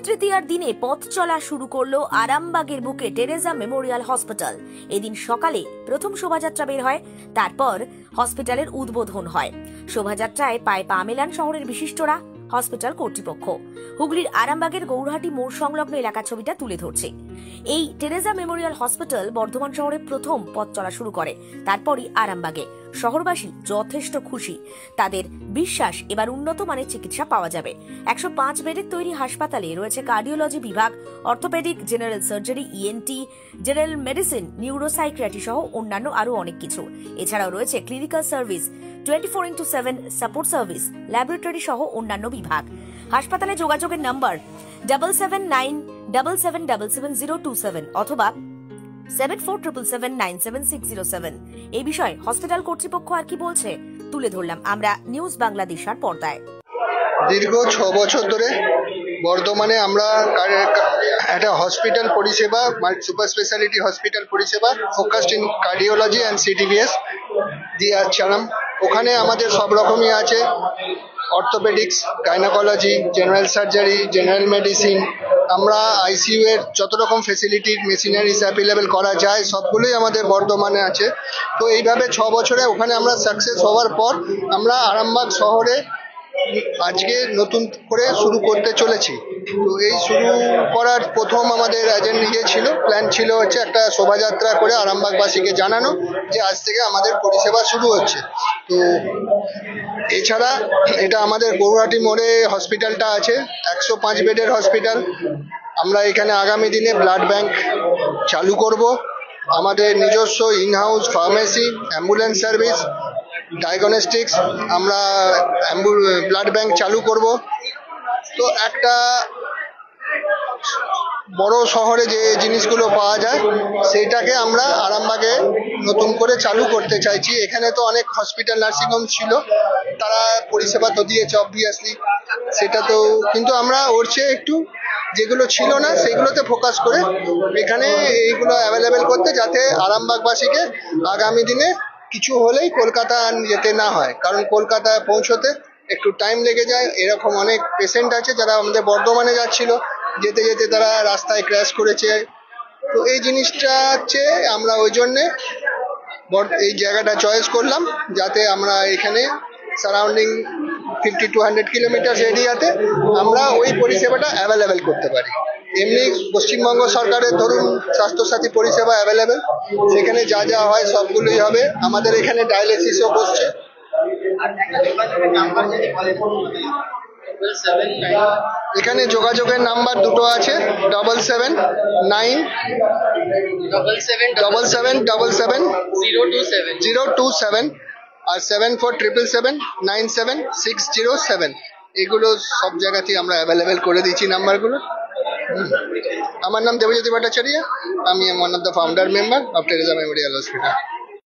অক্ষয় তৃতীয়ার দিনে পথ চলা শুরু করলো আরামবাগের বুকে টেরেজা মেমোরিয়াল হসপিটাল। এদিন সকালে প্রথম শোভাযাত্রা বের হয়, তারপর হসপিটালের উদ্বোধন হয়। শোভাযাত্রায় পায়ে পা মেলান শহরের বিশিষ্টরা, হসপিটাল কর্তৃপক্ষ। হুগলির আরামবাগের গৌরহাটি মোড় সংলগ্ন এলাকার ছবিটা তুলে ধরছে। এই টেরেজা মেমোরিয়াল হসপিটাল বর্ধমান শহরে প্রথম পথ চলা শুরু করে, তারপরই আরামবাগে। শহরবাসী যথেষ্ট খুশি। তাদের বিশ্বাস এবার উন্নত মানের চিকিৎসা পাওয়া যাবে। 105 বেডের তৈরি হাসপাতালে রয়েছে কার্ডিওলজি বিভাগ, orthopaedic, general surgery, ENT, general medicine, neuropsychiatry সহ অন্যান্য আরো অনেক কিছু। এছাড়াও রয়েছে clinical service, 24x7 support service, laboratory সহ অন্যান্য বিভাগ। হাসপাতালে যোগাযোগের নাম্বার 7797777027 অথবা 7477797607। এই বিষয়ে হসপিটাল কর্তৃপক্ষ আর কি বলছে তুলে ধরলাম আমরা নিউজ বাংলাদেশের পর্দায়। দীর্ঘ 6 বছর ধরে বর্ধমানে আমরা একটা হসপিটাল পরিষেবা, সুপার স্পেশালিটি হসপিটাল পরিষেবা focused in cardiology and CTVS দিয়ে আসছিলাম। ওখানে আমাদের সব রকমই আছে, orthopaedics, gynaecology, general surgery, general medicine. আমরা আইসিইউ এর যত রকম ফেসিলিটি মেশিনারিজ অ্যাভেলেবেল করা যায় সবগুলোই আমাদের বর্ধমানে আছে। তো এইভাবে 6 বছরে ওখানে আমরা সাকসেস হওয়ার পর আমরা আরামবাগ শহরে আজকে নতুন করে শুরু করতে চলেছি। তো এই শুরু করার প্রথম আমাদের প্ল্যান ছিল হচ্ছে একটা শোভাযাত্রা করে আরামবাগবাসীকে জানানো যে আজ থেকে আমাদের পরিষেবা শুরু হচ্ছে। তো এছাড়া এটা আমাদের গৌরহাটি মোড়ে হসপিটালটা আছে, 105 বেডের হসপিটাল। আমরা এখানে আগামী দিনে ব্লাড ব্যাংক চালু করব, আমাদের নিজস্ব in-house pharmacy, ambulance service, diagnostics, আমরা ব্লাড ব্যাংক চালু করব। তো একটা বড় শহরে যে জিনিসগুলো পাওয়া যায় সেটাকে আমরা আরামবাগে নতুন করে চালু করতে চাইছি। এখানে তো অনেক হসপিটাল, নার্সিংহোম ছিল, তারা পরিষেবা তো দিয়েছে অবভিয়াসলি, সেটা তো, কিন্তু আমরা ওর চেয়ে একটু যেগুলো ছিল না সেগুলোতে ফোকাস করে এখানে এইগুলো অ্যাভেলেবেল করতে, যাতে আরামবাগবাসীকে আগামী দিনে কিছু হলেই কলকাতা যেতে না হয়, কারণ কলকাতায় পৌঁছতে একটু টাইম লেগে যায়। এরকম অনেক পেশেন্ট আছে যারা আমাদের বর্ধমানে যাচ্ছিল, যেতে যেতে তারা রাস্তায় ক্র্যাশ করেছে। তো এই জিনিসটা হচ্ছে আমরা ওই জন্যে এই জায়গাটা চয়েস করলাম, যাতে আমরা এখানে সারাউন্ডিং 50 to 100 কিলোমিটার এরিয়াতে আমরা ওই পরিষেবাটা অ্যাভেলেবেল করতে পারি। এমনি পশ্চিমবঙ্গ সরকারের ধরুন স্বাস্থ্যসাথী পরিষেবা অ্যাভেলেবেল, সেখানে যা যা হয় সবগুলোই হবে। আমাদের এখানে ডায়ালিসিসও বসছে। এখানে যোগাযোগের নাম্বার দুটো আছে, 7797777027 আর 7477797607। এগুলো সব জায়গাতেই আমরা অ্যাভেলেবেল করে দিচ্ছি নাম্বারগুলো। আমার নাম দেবজ্যোতি ভট্টাচার্য, আমি one of the founder member of Teresa Memorial hospital.